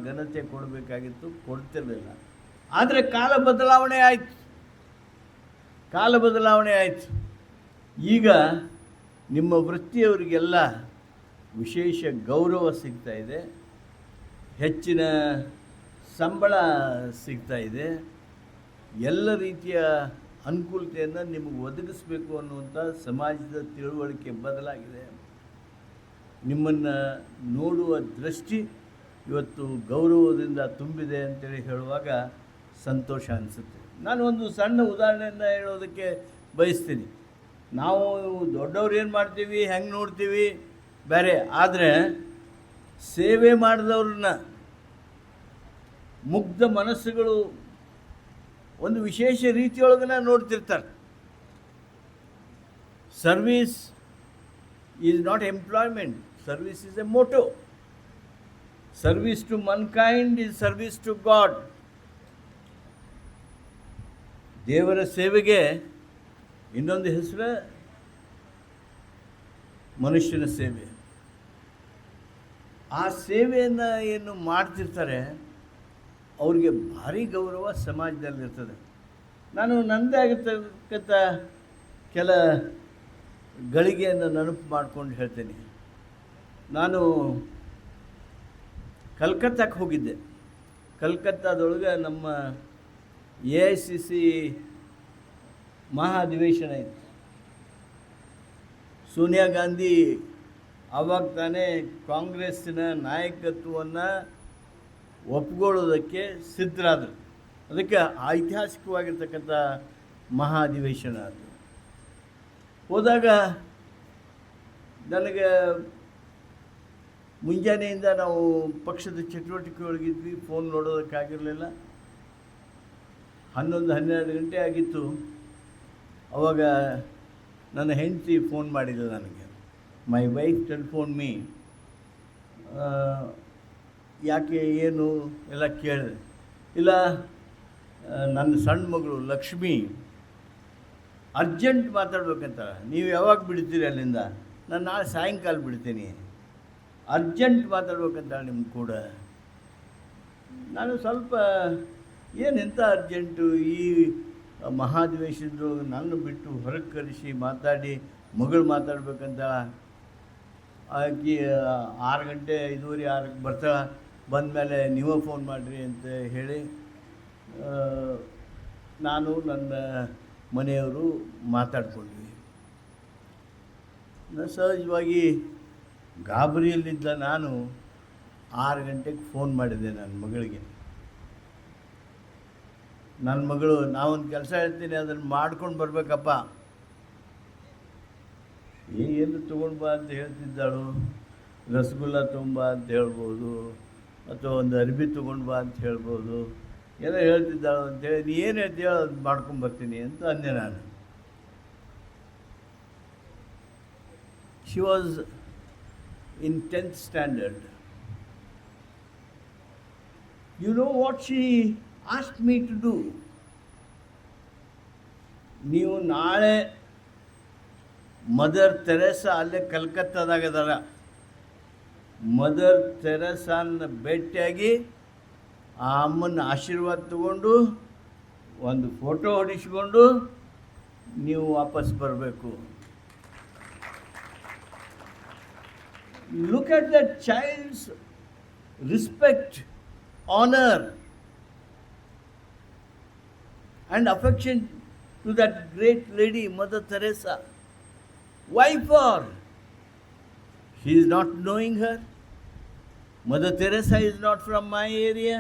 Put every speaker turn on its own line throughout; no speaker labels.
ಘನತೆ ಕೊಡಬೇಕಾಗಿತ್ತು, ಕೊಡ್ತಿರಲಿಲ್ಲ. ಆದರೆ ಕಾಲ ಬದಲಾವಣೆ ಆಯಿತು. ಈಗ ನಿಮ್ಮ ವೃತ್ತಿಯವರಿಗೆಲ್ಲ ವಿಶೇಷ ಗೌರವ ಸಿಗ್ತಾ ಇದೆ, ಹೆಚ್ಚಿನ ಸಂಬಳ ಸಿಗ್ತಾ ಇದೆ, ಎಲ್ಲ ರೀತಿಯ ಅನುಕೂಲತೆಯನ್ನು ನಿಮಗೆ ಒದಗಿಸಬೇಕು ಅನ್ನುವಂಥ ಸಮಾಜದ ತಿಳುವಳಿಕೆ ಬದಲಾಗಿದೆ. ನಿಮ್ಮನ್ನು ನೋಡುವ ದೃಷ್ಟಿ ಇವತ್ತು ಗೌರವದಿಂದ ತುಂಬಿದೆ ಅಂತೇಳಿ ಹೇಳುವಾಗ ಸಂತೋಷ ಅನಿಸುತ್ತೆ. ನಾನು ಒಂದು ಸಣ್ಣ ಉದಾಹರಣೆಯನ್ನು ಹೇಳೋದಕ್ಕೆ ಬಯಸ್ತೀನಿ. ನಾವು ದೊಡ್ಡವ್ರು ಏನು ಮಾಡ್ತೀವಿ, ಹೆಂಗೆ ನೋಡ್ತೀವಿ ಬೇರೆ, ಆದರೆ ಸೇವೆ ಮಾಡಿದವ್ರನ್ನ ಮುಗ್ಧ ಮನಸ್ಸುಗಳು ಒಂದು ವಿಶೇಷ ರೀತಿಯೊಳಗನ ನೋಡ್ತಿರ್ತಾರೆ. Service is not employment, service is a motto. Service to mankind is service to God. ದೇವರ ಸೇವೆಗೆ ಇನ್ನೊಂದು ಹೆಸರು ಮನುಷ್ಯನ ಸೇವೆ. ಆ ಸೇವೆಯನ್ನು ಏನು ಮಾಡ್ತಿರ್ತಾರೆ ಅವ್ರಿಗೆ ಭಾರಿ ಗೌರವ ಸಮಾಜದಲ್ಲಿರ್ತದೆ. ನಾನು ನನ್ನದೇ ಆಗಿರ್ತಕ್ಕಂಥ ಕೆಲ ಗಳಿಗೆಯನ್ನು ನೆನಪು ಮಾಡ್ಕೊಂಡು ಹೇಳ್ತೇನೆ. ನಾನು ಕಲ್ಕತ್ತಾಕ್ಕೆ ಹೋಗಿದ್ದೆ. ಕಲ್ಕತ್ತಾದೊಳಗೆ ನಮ್ಮ AICC ಮಹಾಧಿವೇಶನ ಇತ್ತು. ಸೋನಿಯಾ ಗಾಂಧಿ ಆವಾಗ ತಾನೇ ಕಾಂಗ್ರೆಸ್ಸಿನ ನಾಯಕತ್ವವನ್ನು ಒಪ್ಕೊಳ್ಳೋದಕ್ಕೆ ಸಿದ್ಧರಾದರು. ಅದಕ್ಕೆ ಐತಿಹಾಸಿಕವಾಗಿರ್ತಕ್ಕಂಥ ಮಹಾಧಿವೇಶನ ಅದು. ಹೋದಾಗ ನನಗೆ ಮುಂಜಾನೆಯಿಂದ ನಾವು ಪಕ್ಷದ ಚಟುವಟಿಕೆ ಒಳಗಿದ್ವಿ, ಫೋನ್ ನೋಡೋದಕ್ಕಾಗಿರಲಿಲ್ಲ. 11-12 ಗಂಟೆ ಆಗಿತ್ತು. ಆವಾಗ ನನ್ನ ಹೆಂಡತಿ ಫೋನ್ ಮಾಡಿಲ್ಲ ನನಗೆ. My wife telephone me. ಯಾಕೆ ಏನು ಎಲ್ಲ ಕೇಳಿದೆ. ಇಲ್ಲ, ನನ್ನ ಸಣ್ಣ ಮಗಳು ಲಕ್ಷ್ಮಿ ಅರ್ಜೆಂಟ್ ಮಾತಾಡ್ಬೇಕಂತ. ನೀವು ಯಾವಾಗ ಬಿಡ್ತೀರಿ ಅಲ್ಲಿಂದ? ನಾನು ನಾಳೆ ಸಾಯಂಕಾಲ ಬಿಡ್ತೀನಿ, ಅರ್ಜೆಂಟ್ ಮಾತಾಡ್ಬೇಕಂತ ನಿಮ್ಮ ಕೂಡ. ನಾನು ಸ್ವಲ್ಪ ಎಂಥ ಅರ್ಜೆಂಟು, ಈ ಮಹಾಧಿವೇಶನದ್ದು ನನ್ನ ಬಿಟ್ಟು ಹೊರಗೆ ಕರೆಸಿ ಮಾತಾಡಿ ಮಗಳು ಮಾತಾಡ್ಬೇಕಂತ. ಆಕೆ 6 ಗಂಟೆ 5:30-6ಕ್ಕೆ ಬರ್ತಾಳೆ. ಬಂದಮೇಲೆ ನೀವೇ ಫೋನ್ ಮಾಡಿರಿ ಅಂತ ಹೇಳಿ ನಾನು ನನ್ನ ಮನೆಯವರು ಮಾತಾಡ್ಕೊಂಡ್ವಿ. ಸಹಜವಾಗಿ ಗಾಬರಿಯಲ್ಲಿದ್ದ ನಾನು 6 ಗಂಟೆಗೆ ಫೋನ್ ಮಾಡಿದ್ದೆ ನನ್ನ ಮಗಳಿಗೆ. ನನ್ನ ಮಗಳು, ನಾವೊಂದು ಕೆಲಸ ಹೇಳ್ತೀನಿ, ಅದನ್ನು ಮಾಡ್ಕೊಂಡು ಬರಬೇಕಪ್ಪ. ಏನು ತೊಗೊಂಡು ಬಾ ಅಂತ ಹೇಳ್ತಿದ್ದಾಳು. ರಸಗುಲ್ಲ ತೊಗೊಂಬಾ ಅಂತ ಹೇಳ್ಬೋದು, ಅಥವಾ ಒಂದು ಅರ್ಬಿ ತೊಗೊಂಡು ಬಾ ಅಂತ ಹೇಳ್ಬೋದು, ಏನೋ ಹೇಳ್ತಿದ್ದಾಳು ಅಂತೇಳಿ. ನೀ ಏನು ಹೇಳ್ತೀಯೋ ಅದು ಮಾಡ್ಕೊಂಬರ್ತೀನಿ ಅಂತ ಅಂದೆ ನಾನು. She was in 10th standard. You know what she asked me to do? ನೀವು ನಾಳೆ ಮದರ್ ತೆರೇಸಾ ಅಲ್ಲೇ ಕಲ್ಕತ್ತಾದಾಗದಾರ, ಮದರ್ ತೆರೇಸಾನ ಭೇಟಿಯಾಗಿ ಆ ಅಮ್ಮನ ಆಶೀರ್ವಾದ ತಗೊಂಡು ಒಂದು ಫೋಟೋ ಹೊಡಿಸ್ಕೊಂಡು ನೀವು ವಾಪಸ್ ಬರಬೇಕು. Look at that child's respect, honor, and affection to that great lady, Mother Teresa. Why for? She is not knowing her. Mother Teresa is not from my area,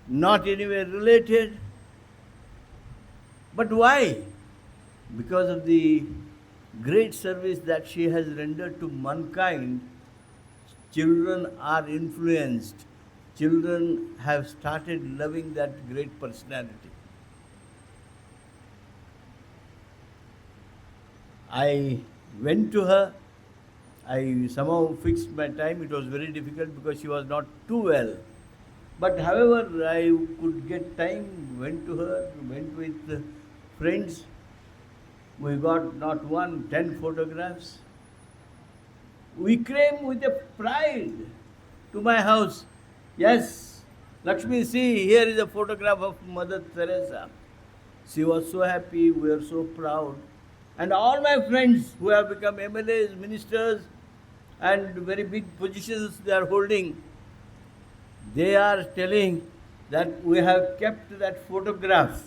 not anywhere related. But why? Because of the great service that she has rendered to mankind. Children are influenced. Children have started loving that great personality. I went to her. I somehow fixed my time. It was very difficult because she was not too well. But however, I could get time, went to her, went with friends. We got not 1, 10 photographs. We came with a pride to my house. Yes, Lakshmi, see, here is a photograph of Mother Teresa. She was so happy, we are so proud. And all my friends who have become MLAs, ministers, and very big positions they are holding, they are telling that we have kept that photograph.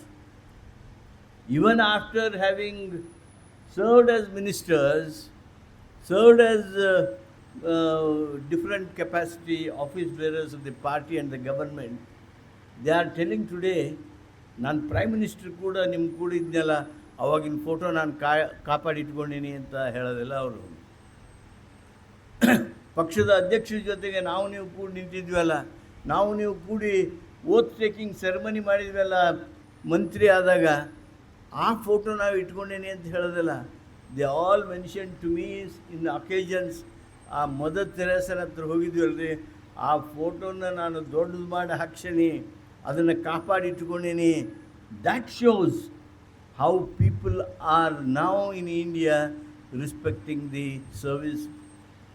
Even after having served as ministers, served as different capacity office bearers of the party and the government, they are telling today, ನಾನು prime minister ಕೂಡ ನಿಮ್ಮ ಕೂಡ ಇದ್ನಲ್ಲ, ಅವಾಗಿನ photo ನಾನು ಕಾಪಾಡಿಟ್ಕೊಂಡೀನಿ ಅಂತ ಹೇಳೋದಿಲ್ಲ ಅವರು. ಪಕ್ಷದ ಅಧ್ಯಕ್ಷರ ಜೊತೆಗೆ ನಾವು ನೀವು ಕೂಡಿ ನಿಂತಿದ್ವಲ್ಲ, ನಾವು ನೀವು ಕೂಡಿ ಓತ್ ಟೇಕಿಂಗ್ ಸೆರೆಮನಿ ಮಾಡಿದ್ವಲ್ಲ ಮಂತ್ರಿ ಆದಾಗ, ಆ ಫೋಟೋ ನಾವು ಇಟ್ಕೊಂಡೇನೆ ಅಂತ ಹೇಳೋದಿಲ್ಲ. They all mention to me in occasions. ಆ ಮದರ್ ತೆರೇಸನ ಹತ್ರ ಹೋಗಿದ್ವಲ್ರಿ, ಆ ಫೋಟೋನ ನಾನು ದೊಡ್ಡದು ಮಾಡಿ ಹಾಕ್ಸೀನಿ, ಅದನ್ನು ಕಾಪಾಡಿಟ್ಕೊಂಡೀನಿ. That shows how people are now in India respecting the service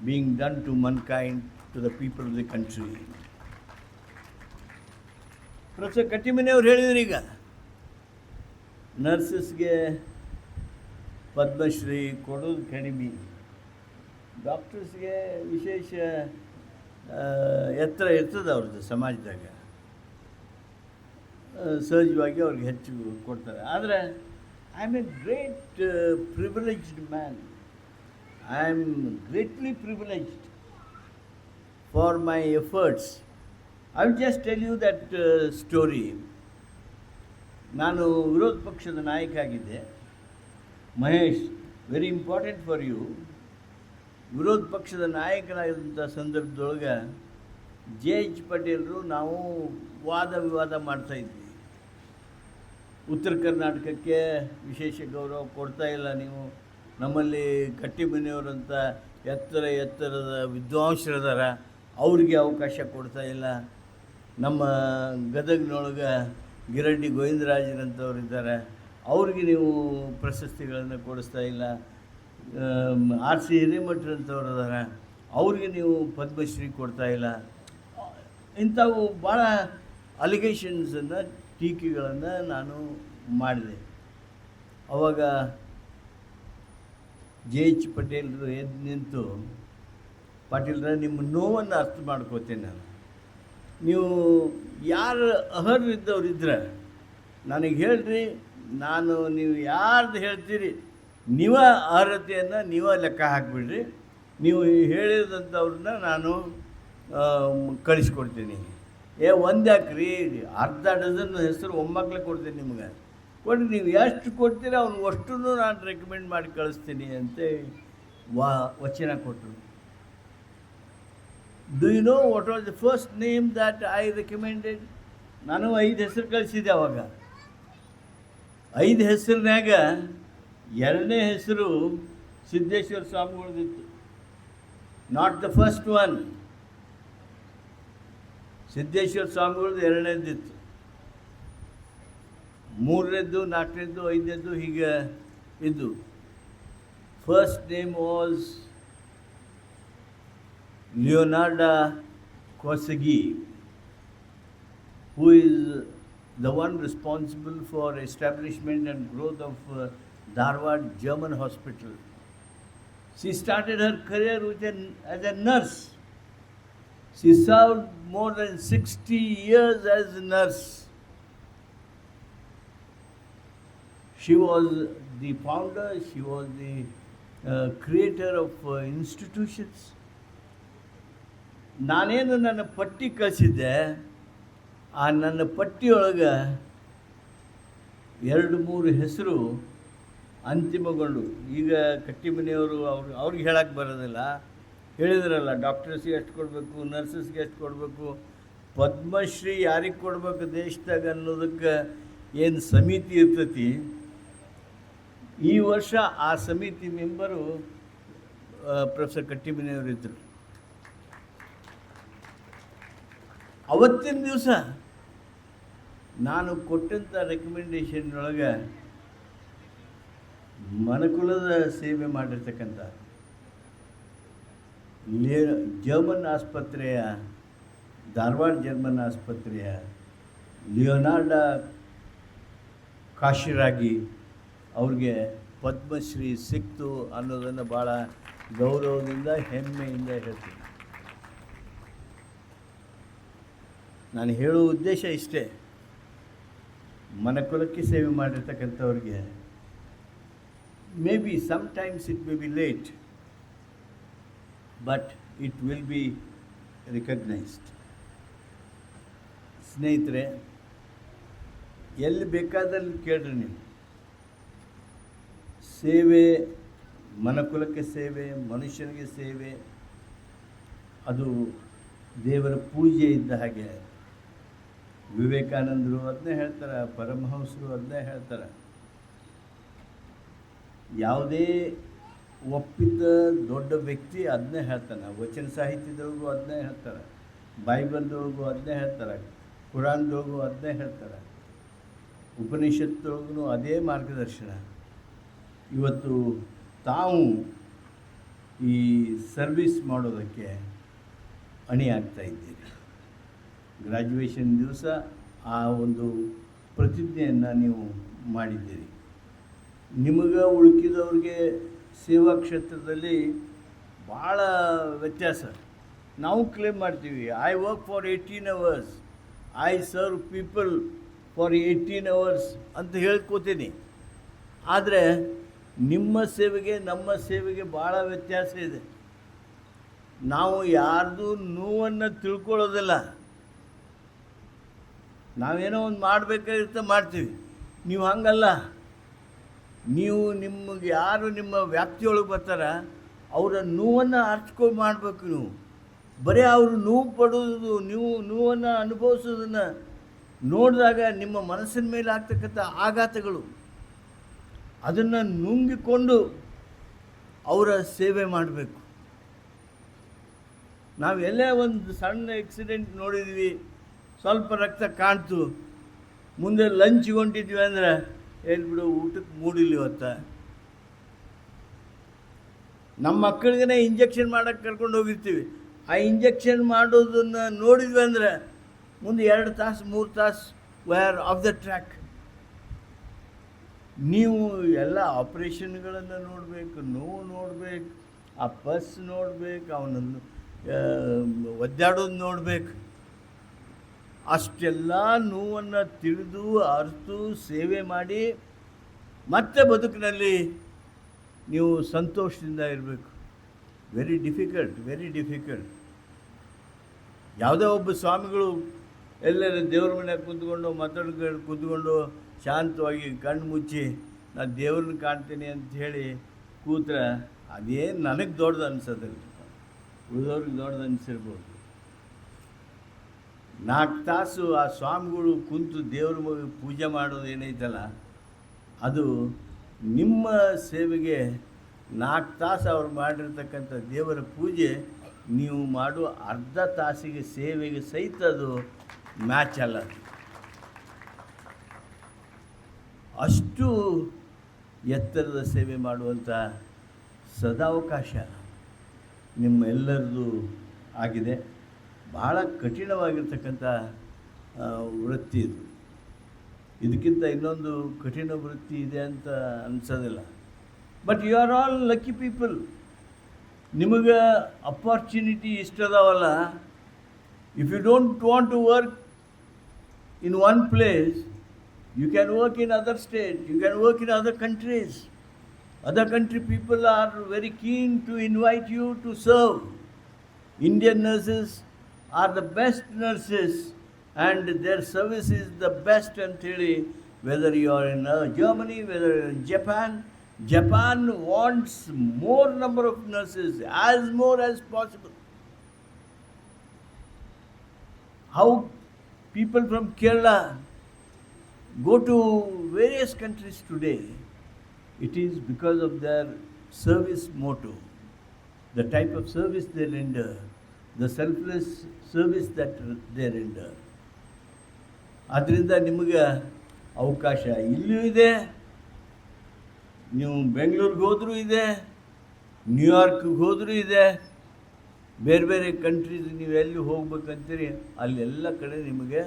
being done to mankind, to the people of the country. Professor Kattimani ಅವ್ರು ಹೇಳಿದ್ರು, ಈಗ ನರ್ಸಸ್ಗೆ ಪದ್ಮಶ್ರೀ ಕೊಡೋದು ಕಡಿಮೆ, ಡಾಕ್ಟರ್ಸ್ಗೆ ವಿಶೇಷ ಎತ್ತರ ಇರ್ತದೆ ಅವ್ರದ್ದು ಸಮಾಜದಾಗ, ಸಹಜವಾಗಿ ಅವ್ರಿಗೆ ಹೆಚ್ಚು ಕೊಡ್ತಾರೆ. ಆದರೆ I am a great privileged man. I am greatly privileged for my efforts. I will just tell you that story. ನಾನು ವಿರೋಧ ಪಕ್ಷದ ನಾಯಕ ಆಗಿದ್ದೆ. Mahesh, very important for you. ವಿರೋಧ ಪಕ್ಷದ ನಾಯಕನಾಗಿದ್ದಂಥ ಸಂದರ್ಭದೊಳಗೆ JH ಪಟೇಲರು ನಾವು ವಾದ ವಿವಾದ ಮಾಡ್ತಾಯಿದ್ವಿ. ಉತ್ತರ ಕರ್ನಾಟಕಕ್ಕೆ ವಿಶೇಷ ಗೌರವ ಕೊಡ್ತಾಯಿಲ್ಲ ನೀವು, ನಮ್ಮಲ್ಲಿ ಕಟ್ಟಿಮನಿಯವರಂಥ ಎತ್ತರದ ವಿದ್ವಾಂಸರದಾರ, ಅವ್ರಿಗೆ ಅವಕಾಶ ಕೊಡ್ತಾಯಿಲ್ಲ. ನಮ್ಮ ಗದಗಿನೊಳಗೆ ಗಿರಡ್ಡಿ ಗೋವಿಂದರಾಜರಂಥವ್ರು ಇದ್ದಾರೆ, ಅವ್ರಿಗೆ ನೀವು ಪ್ರಶಸ್ತಿಗಳನ್ನು ಕೊಡಿಸ್ತಾ ಇಲ್ಲ. RC ಹಿರೇಮಠರಂಥವ್ರು ಇದ್ದಾರೆ, ಅವ್ರಿಗೆ ನೀವು ಪದ್ಮಶ್ರೀ ಕೊಡ್ತಾಯಿಲ್ಲ. ಇಂಥವು ಭಾಳ ಅಲಿಗೇಷನ್ಸನ್ನು, ಟೀಕೆಗಳನ್ನು ನಾನು ಮಾಡಿದೆ. ಆವಾಗ JH ಪಟೇಲರು ಎದ್ದು ನಿಂತು, ಪಾಟೀಲ್ರ ನಿಮ್ಮ ನೋವನ್ನು ಅರ್ಥ ಮಾಡ್ಕೋತೇನೆ ನಾನು, ನೀವು ಯಾರು ಅರ್ಹರಿದ್ದವ್ರಿದ್ರೆ ನನಗೆ ಹೇಳ್ರಿ, ನೀವು ಯಾರ್ದು ಹೇಳ್ತೀರಿ ನೀವ ಅರ್ಹತೆಯನ್ನು ನೀವೇ ಲೆಕ್ಕ ಹಾಕಿಬಿಡ್ರಿ, ನೀವು ಹೇಳಿದಂಥವ್ರನ್ನ ನಾನು ಕಳಿಸ್ಕೊಡ್ತೀನಿ. ಒಂದು ಯಾಕ್ರಿ, ಅರ್ಧ ಡಜನ್ ಹೆಸರು ಒಮ್ಮಕ್ಕಳೇ ಕೊಡ್ತೀನಿ ನಿಮ್ಗೆ, ಕೊಡಿ, ನೀವು ಎಷ್ಟು ಕೊಡ್ತೀರಿ ಅವ್ನು ಅಷ್ಟನ್ನು ನಾನು ರೆಕಮೆಂಡ್ ಮಾಡಿ ಕಳಿಸ್ತೀನಿ ಅಂತ ವಚನ ಕೊಟ್ಟರು. Do you know what was the first name that I recommended? ನಾನು 5 ಹೆಸರು ಕಳಿಸಿದ್ದೆ. ಅವಾಗ 5 ಹೆಸರಿನಾಗ 2ನೇ ಹೆಸರು ಸಿದ್ದೇಶ್ವರ ಸ್ವಾಮಿಗಳದಿತ್ತು. Not the first one. ಸಿದ್ದೇಶ್ವರ ಸ್ವಾಮಿಗಳದ್ದು 2ನೇದಿತ್ತು, 3ನೇದ್ದು, 4ನೇದ್ದು, 5ನೇದ್ದು ಹೀಗೆ ಇದ್ದು. First name was Leonardo Kosagi, who is the one responsible for establishment and growth of Dharwad German Hospital. She started her career as a nurse. She served more than 60 years as a nurse. She was the founder, she was the creator of institutions. ನಾನೇನು ನನ್ನ ಪಟ್ಟಿ ಕಳಿಸಿದ್ದೆ, ಆ ನನ್ನ ಪಟ್ಟಿಯೊಳಗೆ 2-3 ಹೆಸರು ಅಂತಿಮಗೊಂಡು. ಈಗ ಕಟ್ಟಿಮನಿಯವರು ಅವ್ರಿಗೆ ಹೇಳಕ್ಕೆ ಬರೋದಿಲ್ಲ, ಹೇಳಿದ್ರಲ್ಲ ಡಾಕ್ಟರ್ಸ್ಗೆ ಎಷ್ಟು ಕೊಡಬೇಕು, ನರ್ಸಸ್ಗೆ ಎಷ್ಟು ಕೊಡಬೇಕು, ಪದ್ಮಶ್ರೀ ಯಾರಿಗೆ ಕೊಡಬೇಕು ದೇಶದಾಗ ಅನ್ನೋದಕ್ಕೆ ಏನು ಸಮಿತಿ ಇರ್ತೈತಿ. ಈ ವರ್ಷ ಆ ಸಮಿತಿ ಮೆಂಬರು ಪ್ರೊಫೆಸರ್ ಕಟ್ಟಿಮನಿಯವರು ಇದ್ದರು. ಅವತ್ತಿನ ದಿವಸ ನಾನು ಕೊಟ್ಟಂಥ ರೆಕಮೆಂಡೇಷನ್ನೊಳಗೆ ಮನುಕುಲದ ಸೇವೆ ಮಾಡಿರ್ತಕ್ಕಂಥ ಜರ್ಮನ್ ಆಸ್ಪತ್ರೆಯ ಧಾರವಾಡ ಜರ್ಮನ್ ಆಸ್ಪತ್ರೆಯ ಲಿಯೋನಾರ್ಡ ಕಾಶಿರಾಗಿ ಅವ್ರಿಗೆ ಪದ್ಮಶ್ರೀ ಸಿಕ್ತು ಅನ್ನೋದನ್ನು ಭಾಳ ಗೌರವದಿಂದ ಹೆಮ್ಮೆಯಿಂದ ಹೇಳ್ತೀನಿ. ನಾನು ಹೇಳುವ ಉದ್ದೇಶ ಇಷ್ಟೇ, ಮನಕುಲಕ್ಕೆ ಸೇವೆ ಮಾಡಿರ್ತಕ್ಕಂಥವ್ರಿಗೆ may be sometimes it may be late, but it will be recognised. ಸ್ನೇಹಿತರೆ, ಎಲ್ಲಿ ಬೇಕಾದಲ್ಲಿ ಕೇಳ್ರಿ ನೀವು, ಸೇವೆ, ಮನಕುಲಕ್ಕೆ ಸೇವೆ, ಮನುಷ್ಯನಿಗೆ ಸೇವೆ, ಅದು ದೇವರ ಪೂಜೆ ಇದ್ದ ಹಾಗೆ. ವಿವೇಕಾನಂದರು ಅದನ್ನೇ ಹೇಳ್ತಾರೆ, ಪರಮಹಂಸರು ಅದನ್ನೇ ಹೇಳ್ತಾರೆ. ಯಾವುದೇ ಒಪ್ಪಿದ್ದ ದೊಡ್ಡ ವ್ಯಕ್ತಿ ಅದನ್ನೇ ಹೇಳ್ತಾನೆ. ವಚನ ಸಾಹಿತ್ಯದೊಳಗೂ ಅದನ್ನೇ ಹೇಳ್ತಾರೆ, ಬೈಬಲ್ದೊಳಗೂ ಅದನ್ನೇ ಹೇಳ್ತಾರೆ, ಕುರಾನ್ದೊಳಗೂ ಅದನ್ನೇ ಹೇಳ್ತಾರೆ, ಉಪನಿಷತ್ತೊಳಗೂ ಅದೇ ಮಾರ್ಗದರ್ಶನ. ಇವತ್ತು ತಾವು ಈ ಸರ್ವಿಸ್ ಮಾಡೋದಕ್ಕೆ ಅಣಿಯಾಗ್ತಾ ಇದ್ದೀರಿ. ಗ್ರ್ಯಾಜುಯೇಷನ್ ದಿವಸ ಆ ಒಂದು ಪ್ರತಿಜ್ಞೆಯನ್ನು ನೀವು ಮಾಡಿದ್ದೀರಿ. ನಿಮಗೆ ಉಳುಕಿದವ್ರಿಗೆ ಸೇವಾ ಕ್ಷೇತ್ರದಲ್ಲಿ ಭಾಳ ವ್ಯತ್ಯಾಸ. ನಾವು ಕ್ಲೇಮ್ ಮಾಡ್ತೀವಿ, I work for 18 hours, I serve people for 18 hours ಅಂತ ಹೇಳ್ಕೋತೀನಿ. ಆದರೆ ನಿಮ್ಮ ಸೇವೆಗೆ ನಮ್ಮ ಸೇವೆಗೆ ಭಾಳ ವ್ಯತ್ಯಾಸ ಇದೆ. ನಾವು ಯಾರ್ದು ನೋವನ್ನು ತಿಳ್ಕೊಳ್ಳೋದಿಲ್ಲ. ನಾವೇನೋ ಒಂದು ಮಾಡಬೇಕಾಗಿರುತ್ತೆ, ಮಾಡ್ತೀವಿ. ನೀವು ಹಂಗಲ್ಲ. ನೀವು ನಿಮಗೆ ಯಾರು ನಿಮ್ಮ ವ್ಯಾಪ್ತಿಯೊಳಗೆ ಬರ್ತಾರ ಅವರ ನೋವನ್ನು ಅರ್ಚ್ಕೊಂಡು ಮಾಡಬೇಕು. ನೀವು ಬರೀ ಅವರು ನೋವು ಪಡೋದು, ನೀವು ನೋವನ್ನು ಅನುಭವಿಸೋದನ್ನು ನೋಡಿದಾಗ ನಿಮ್ಮ ಮನಸ್ಸಿನ ಮೇಲೆ ಆಗ್ತಕ್ಕಂಥ ಆಘಾತಗಳು, ಅದನ್ನು ನುಂಗಿಕೊಂಡು ಅವರ ಸೇವೆ ಮಾಡಬೇಕು. ನಾವು ಎಲ್ಲೇ ಒಂದು ಸಣ್ಣ ಆಕ್ಸಿಡೆಂಟ್ ನೋಡಿದ್ವಿ, ಸ್ವಲ್ಪ ರಕ್ತ ಕಾಣ್ತು, ಮುಂದೆ ಲಂಚ್ಗೆ ಹೊಂಟಿದ್ವಿ ಅಂದರೆ ಹೇಳ್ಬಿಡು ಊಟಕ್ಕೆ ಮೂಡಿಲ್ಲ ಇವತ್ತು. ನಮ್ಮ ಮಕ್ಕಳಿಗೆ ಇಂಜೆಕ್ಷನ್ ಮಾಡೋಕ್ಕೆ ಕರ್ಕೊಂಡು ಹೋಗಿರ್ತೀವಿ, ಆ ಇಂಜೆಕ್ಷನ್ ಮಾಡೋದನ್ನು ನೋಡಿದ್ವಿ ಅಂದರೆ ಮುಂದೆ 2 ತಾಸು 3 ತಾಸು ವೇರ್ ಆಫ್ ದ ಟ್ರ್ಯಾಕ್. ನೀವು ಎಲ್ಲ ಆಪ್ರೇಷನ್ಗಳನ್ನು ನೋಡಬೇಕು, ನೋವು ನೋಡಬೇಕು, ಆ ಬಸ್ ನೋಡಬೇಕು, ಅವನನ್ನು ಒದ್ದಾಡೋದು ನೋಡಬೇಕು. ಅಷ್ಟೆಲ್ಲ ನೋವನ್ನು ತಿಳಿದು ಅರಿತು ಸೇವೆ ಮಾಡಿ ಮತ್ತೆ ಬದುಕಿನಲ್ಲಿ ನೀವು ಸಂತೋಷದಿಂದ ಇರಬೇಕು. Very difficult. ಯಾವುದೇ ಒಬ್ಬ ಸ್ವಾಮಿಗಳು ಎಲ್ಲರೂ ದೇವ್ರ ಮನೆಯಾಗ ಕೂತ್ಕೊಂಡು ಮಾತಾಡ್ಕೊಂಡು ಕೂತ್ಕೊಂಡು ಶಾಂತವಾಗಿ ಕಣ್ಣು ಮುಚ್ಚಿ ನಾನು ದೇವ್ರನ್ನ ಕಾಣ್ತೀನಿ ಅಂತ ಹೇಳಿ ಕೂತ್ರೆ ಅದೇನು ನನಗೆ ದೊಡ್ಡದು ಅನ್ಸೋದಿಲ್ಲ, ಉಳಿದವ್ರಿಗೆ ದೊಡ್ಡದು ಅನಿಸಿರ್ಬೋದು. 4 ತಾಸು ಆ ಸ್ವಾಮಿಗಳು ಕುಂತು ದೇವ್ರ ಪೂಜೆ ಮಾಡೋದು ಏನೈತಲ್ಲ, ಅದು ನಿಮ್ಮ ಸೇವೆಗೆ 4 ತಾಸು ಅವ್ರು ಮಾಡಿರ್ತಕ್ಕಂಥ ದೇವರ ಪೂಜೆ ನೀವು ಮಾಡುವ ಅರ್ಧ ತಾಸಿಗೆ ಸೇವೆಗೆ ಸಹಿತ ಅದು ಮ್ಯಾಚ್ ಅಲ್ಲ. ಅಷ್ಟು ಎತ್ತರದ ಸೇವೆ ಮಾಡುವಂಥ ಸದಾವಕಾಶ ನಿಮ್ಮೆಲ್ಲರದು ಆಗಿದೆ. ಭಾಳ ಕಠಿಣವಾಗಿರ್ತಕ್ಕಂಥ ವೃತ್ತಿ ಇದು. ಇದಕ್ಕಿಂತ ಇನ್ನೊಂದು ಕಠಿಣ ವೃತ್ತಿ ಇದೆ ಅಂತ ಅನಿಸೋದಿಲ್ಲ. But you are all lucky people. ನಿಮಗೆ ಅಪಾರ್ಚುನಿಟಿ ಇಷ್ಟದಾವಲ್ಲ. If you don't want to work in one place, you can work in other states, you can work in other countries. Other country people are very keen to invite you to serve. Indian nurses are the best nurses and their service is the best until whether you are in Germany, whether you are in Japan. Japan wants more number of nurses, as more as possible. How people from Kerala go to various countries today, it is because of their service motto, the type of service they render, the selfless service that they render. ಆದ್ದರಿಂದ ನಿಮಗೆ ಅವಕಾಶ ಇಲ್ಲಿಯೂ ಇದೆ, ನೀವು ಬೆಂಗಳೂರಿಗೆ ಹೋದರೂ ಇದೆ, ನ್ಯೂಯಾರ್ಕ್ಗೆ ಹೋದರೂ ಇದೆ, ಬೇರೆ ಬೇರೆ ಕಂಟ್ರೀಸ್ ನೀವು ಎಲ್ಲಿ ಹೋಗ್ಬೇಕಂತೀರಿ ಅಲ್ಲೆಲ್ಲ ಕಡೆ ನಿಮಗೆ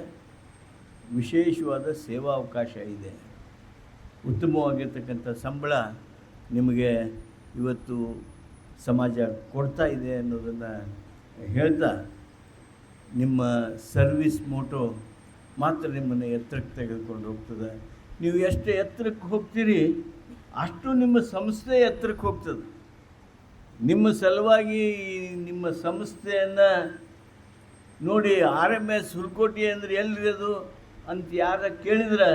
ವಿಶೇಷವಾದ ಸೇವಾ ಅವಕಾಶ ಇದೆ. ಉತ್ತಮವಾಗಿರ್ತಕ್ಕಂಥ ಸಂಬಳ ನಿಮಗೆ ಇವತ್ತು ಸಮಾಜ ಕೊಡ್ತಾ ಇದೆ ಅನ್ನೋದನ್ನು ಹೇಳ್ತಾ, ನಿಮ್ಮ ಸರ್ವಿಸ್ ಮೋಟೋ ಮಾತ್ರ ನಿಮ್ಮನ್ನು ಎತ್ತರಕ್ಕೆ ತೆಗೆದುಕೊಂಡು ಹೋಗ್ತದೆ. ನೀವು ಎಷ್ಟು ಎತ್ತರಕ್ಕೆ ಹೋಗ್ತೀರಿ ಅಷ್ಟು ನಿಮ್ಮ ಸಂಸ್ಥೆ ಎತ್ತರಕ್ಕೆ ಹೋಗ್ತದೆ. ನಿಮ್ಮ ಸಲುವಾಗಿ ನಿಮ್ಮ ಸಂಸ್ಥೆಯನ್ನು ನೋಡಿ RMS ಹುಲ್ಕೋಟಿ ಅಂದರೆ ಎಲ್ಲಿರೋದು ಅಂತ ಯಾರ ಕೇಳಿದ್ರೆ,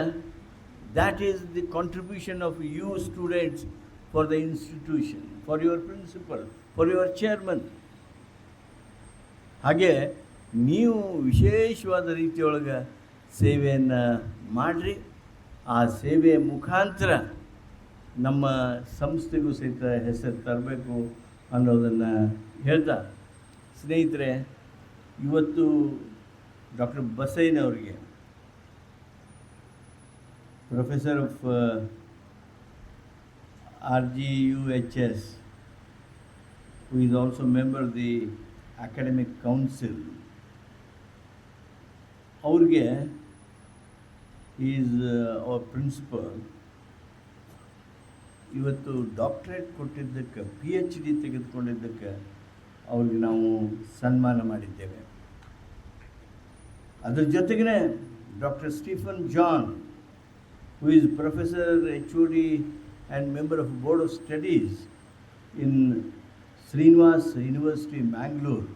that is the contribution of you students for the institution, for your principal, for your chairman. ಹಾಗೆ ನೀವು ವಿಶೇಷವಾದ ರೀತಿಯೊಳಗೆ ಸೇವೆಯನ್ನು ಮಾಡಿರಿ. ಆ ಸೇವೆಯ ಮುಖಾಂತರ ನಮ್ಮ ಸಂಸ್ಥೆಗೂ ಸಹಿತ ಹೆಸರು ತರಬೇಕು ಅನ್ನೋದನ್ನು ಹೇಳ್ತಾ, ಸ್ನೇಹಿತರೆ, ಇವತ್ತು ಡಾಕ್ಟರ್ ಬಸಯ್ಯನವರಿಗೆ, professor of RGUHS, who is also member of the academic council, ಅವ್ರಿಗೆ ಈಸ್ ಅವರ್ ಪ್ರಿನ್ಸಿಪಲ್, ಇವತ್ತು ಡಾಕ್ಟ್ರೇಟ್ ಕೊಟ್ಟಿದ್ದಕ್ಕೆ, PhD ತೆಗೆದುಕೊಂಡಿದ್ದಕ್ಕೆ ಅವ್ರಿಗೆ ನಾವು ಸನ್ಮಾನ ಮಾಡಿದ್ದೇವೆ. ಅದರ ಜೊತೆಗೇ doctor Stephen John, who is professor, HOD and member of Board of Studies in Srinivas University, Mangalore,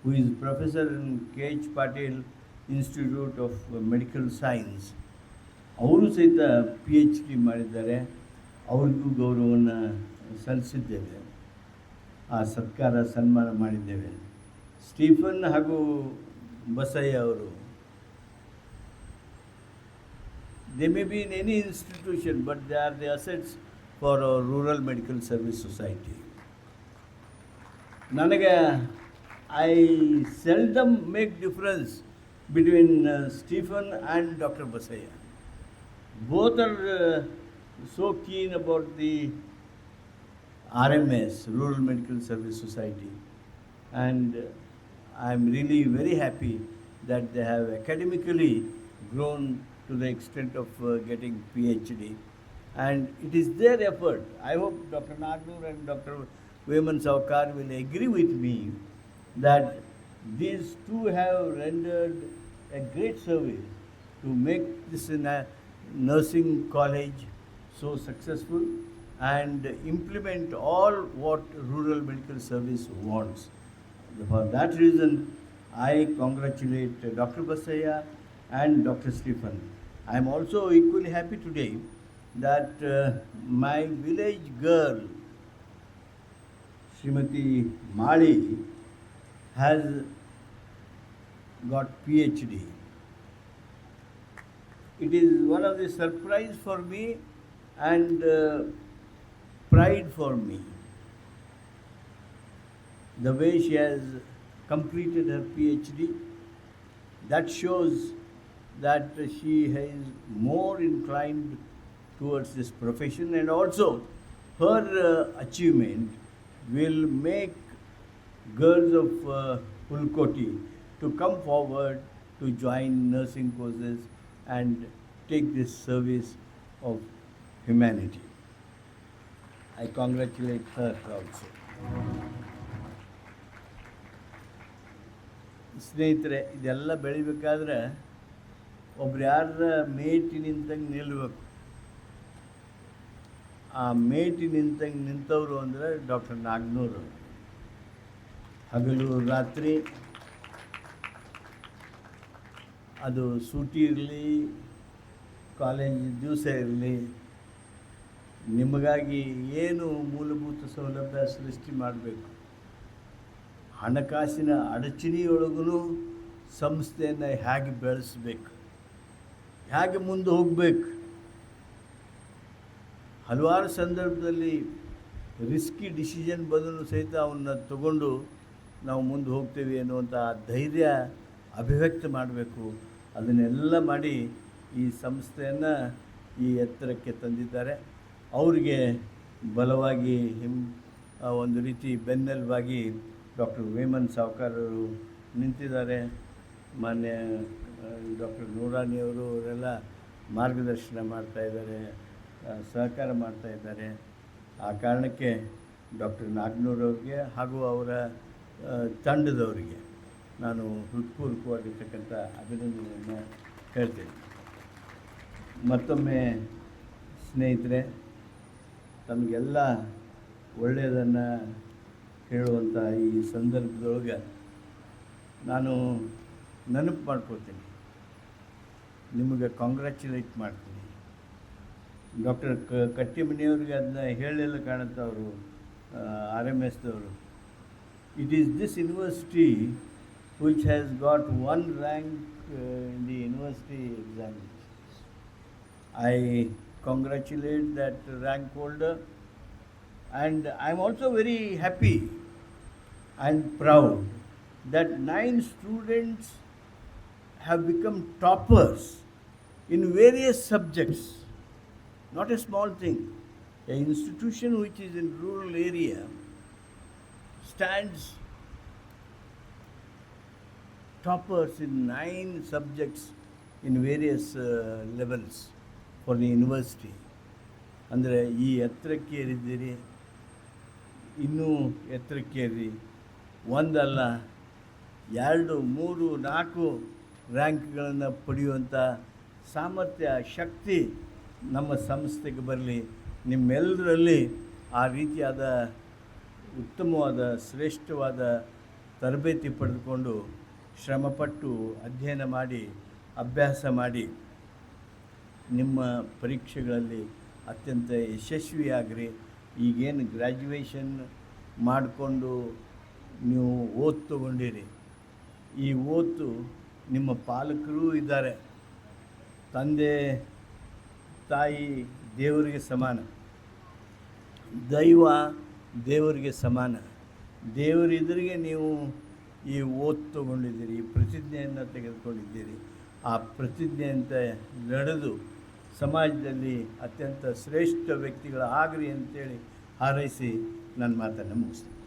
who is professor in KH Patil Institute of Medical Science. ಅವರು ಸಹಿತ PhD ಮಾಡಿದ್ದಾರೆ. ಅವ್ರಿಗೂ ಗೌರವವನ್ನು ಸಲ್ಲಿಸಿದ್ದೇವೆ, ಆ ಸತ್ಕಾರ ಸನ್ಮಾನ ಮಾಡಿದ್ದೇವೆ. ಸ್ಟೀಫನ್ ಹಾಗೂ ಬಸಯ್ಯ ಅವರು, they may be in any institution, but they are the assets for our Rural Medical Service Society. ನನಗೆ I seldom make difference between Stephen and Dr. Basaya. Both are so keen about the RMS, Rural Medical Service Society, and I am really very happy that they have academically grown to the extent of getting PhD, and it is their effort. I hope Dr. Nagnur and Dr. Veman Saukar will agree with me that these two have rendered a great service to make this nursing college so successful and implement all what Rural Medical Service wants. For that reason, I congratulate Dr. Basaya and Dr. Stephen. I am also equally happy today that my village girl, Srimati Mali, has got PhD. It is one of the surprise for me and pride for me, the way she has completed her PhD. That shows that she is more inclined towards this profession, and also her achievement will make girls of Hulkoti to come forward to join nursing courses and take this service of humanity. I congratulate her also. ಸ್ನೇಹಿತರೆ, ಇದೆಲ್ಲ ಬೆಳಿಬೇಕಾದ್ರೆ ಒಬ್ರು ಯಾರ ಮೇಟಿ ನಿಂತಂಗೆ ನಿಲ್ಲಬೇಕು. ಆ ಮೇಟಿ ನಿಂತಂಗೆ ನಿಂತವರು ಅಂದರೆ doctor Nagnur. ಹಗಲು ರಾತ್ರಿ, ಅದು ಸೂಟಿ ಇರಲಿ, ಕಾಲೇಜ್ ದಿವಸ ಇರಲಿ, ನಿಮಗಾಗಿ ಏನು ಮೂಲಭೂತ ಸೌಲಭ್ಯ ಸೃಷ್ಟಿ ಮಾಡಬೇಕು, ಹಣಕಾಸಿನ ಅಡಚಣೆಯೊಳಗೂ ಸಂಸ್ಥೆಯನ್ನು ಹೇಗೆ ಬೆಳೆಸಬೇಕು, ಹೇಗೆ ಮುಂದೆ ಹೋಗಬೇಕು. ಹಲವಾರು ಸಂದರ್ಭದಲ್ಲಿ ರಿಸ್ಕಿ ಡಿಸಿಷನ್ ಬದಲು ಸಹಿತ ಅವನ್ನ ತಗೊಂಡು ನಾವು ಮುಂದೆ ಹೋಗ್ತೇವೆ ಅನ್ನುವಂಥ ಧೈರ್ಯ ಅಭಿವ್ಯಕ್ತ ಮಾಡಬೇಕು. ಅದನ್ನೆಲ್ಲ ಮಾಡಿ ಈ ಸಂಸ್ಥೆಯನ್ನು ಈ ಎತ್ತರಕ್ಕೆ ತಂದಿದ್ದಾರೆ. ಅವರಿಗೆ ಬಲವಾಗಿ ಒಂದು ರೀತಿ ಬೆನ್ನೆಲುಬಾಗಿ ಡಾಕ್ಟರ್ ವೇಮನ್ ಸಾವ್ಕಾರರು ನಿಂತಿದ್ದಾರೆ, ಮಾನ್ಯ ಡಾಕ್ಟರ್ ನೂರಾನಿಯವರು ಅವರೆಲ್ಲ ಮಾರ್ಗದರ್ಶನ ಮಾಡ್ತಾಯಿದ್ದಾರೆ, ಸಹಕಾರ ಮಾಡ್ತಾಯಿದ್ದಾರೆ. ಆ ಕಾರಣಕ್ಕೆ ಡಾಕ್ಟರ್ ನಾಗನೂರವ್ರಿಗೆ ಹಾಗೂ ಅವರ ತಂಡದವರಿಗೆ ನಾನು ಹೃತ್ಪೂರ್ವಕವಾಗಿರ್ತಕ್ಕಂಥ ಅಭಿನಂದನೆಯನ್ನು ಹೇಳ್ತೇನೆ. ಮತ್ತೊಮ್ಮೆ ಸ್ನೇಹಿತರೆ, ತಮಗೆಲ್ಲ ಒಳ್ಳೆಯದನ್ನು ಹೇಳುವಂಥ ಈ ಸಂದರ್ಭದೊಳಗೆ ನಾನು ನೆನಪು ಮಾಡ್ಕೋತೀನಿ, ನಿಮಗೆ ಕಾಂಗ್ರ್ಯಾಚುಲೇಟ್ ಮಾಡ್ತೀನಿ. ಡಾಕ್ಟರ್ ಕಟ್ಟಿಮನಿಯವ್ರಿಗೆ ಅದನ್ನ ಹೇಳಲಿಲ್ಲ ಕಾಣುತ್ತೆ ಅವರು, RMSದವರು. It is this university which has got 1 rank in the university examination. I congratulate that rank holder, and I am also very happy and proud that 9 students have become toppers in various subjects. Not a small thing. An institution which is in rural area stands toppers in 9 subjects in various levels for the university. ಅಂದರೆ ಈ ಎತ್ತರಕ್ಕೆ ಏರಿದ್ದೀರಿ, ಇನ್ನೂ ಎತ್ತರಕ್ಕೇರಿ, ಒಂದಲ್ಲ 2, 3, 4 ರ್ಯಾಂಕ್ಗಳನ್ನು ಪಡೆಯುವಂಥ ಸಾಮರ್ಥ್ಯ, ಶಕ್ತಿ ನಮ್ಮ ಸಂಸ್ಥೆಗೆ ಬರಲಿ. ನಿಮ್ಮೆಲ್ಲರಲ್ಲಿ ಆ ರೀತಿಯಾದ ಉತ್ತಮವಾದ ಶ್ರೇಷ್ಠವಾದ ತರಬೇತಿ ಪಡೆದುಕೊಂಡು ಶ್ರಮಪಟ್ಟು ಅಧ್ಯಯನ ಮಾಡಿ ಅಭ್ಯಾಸ ಮಾಡಿ ನಿಮ್ಮ ಪರೀಕ್ಷೆಗಳಲ್ಲಿ ಅತ್ಯಂತ ಯಶಸ್ವಿಯಾಗ್ರಿ. ಈಗೇನು ಗ್ರ್ಯಾಜುಯೇಷನ್ ಮಾಡಿಕೊಂಡು ನೀವು ಓದು ತಗೊಂಡಿರಿ, ಈ ಓದು ನಿಮ್ಮ ಪಾಲಕರೂ ಇದ್ದಾರೆ. ತಂದೆ ತಾಯಿ ದೇವರಿಗೆ ಸಮಾನ, ದೈವ ದೇವರಿಗೆ ಸಮಾನ. ದೇವರಿದ್ರಿಗೆ ನೀವು ಈ ಓದು ತಗೊಂಡಿದ್ದೀರಿ, ಪ್ರತಿಜ್ಞೆಯನ್ನು ತೆಗೆದುಕೊಂಡಿದ್ದೀರಿ. ಆ ಪ್ರತಿಜ್ಞೆಯಂತೆ ನಡೆದು ಸಮಾಜದಲ್ಲಿ ಅತ್ಯಂತ ಶ್ರೇಷ್ಠ ವ್ಯಕ್ತಿಗಳಾಗ್ರಿ ಅಂತೇಳಿ ಹಾರೈಸಿ ನನ್ನ ಮಾತನ್ನು ಮುಗಿಸ್ತೀನಿ.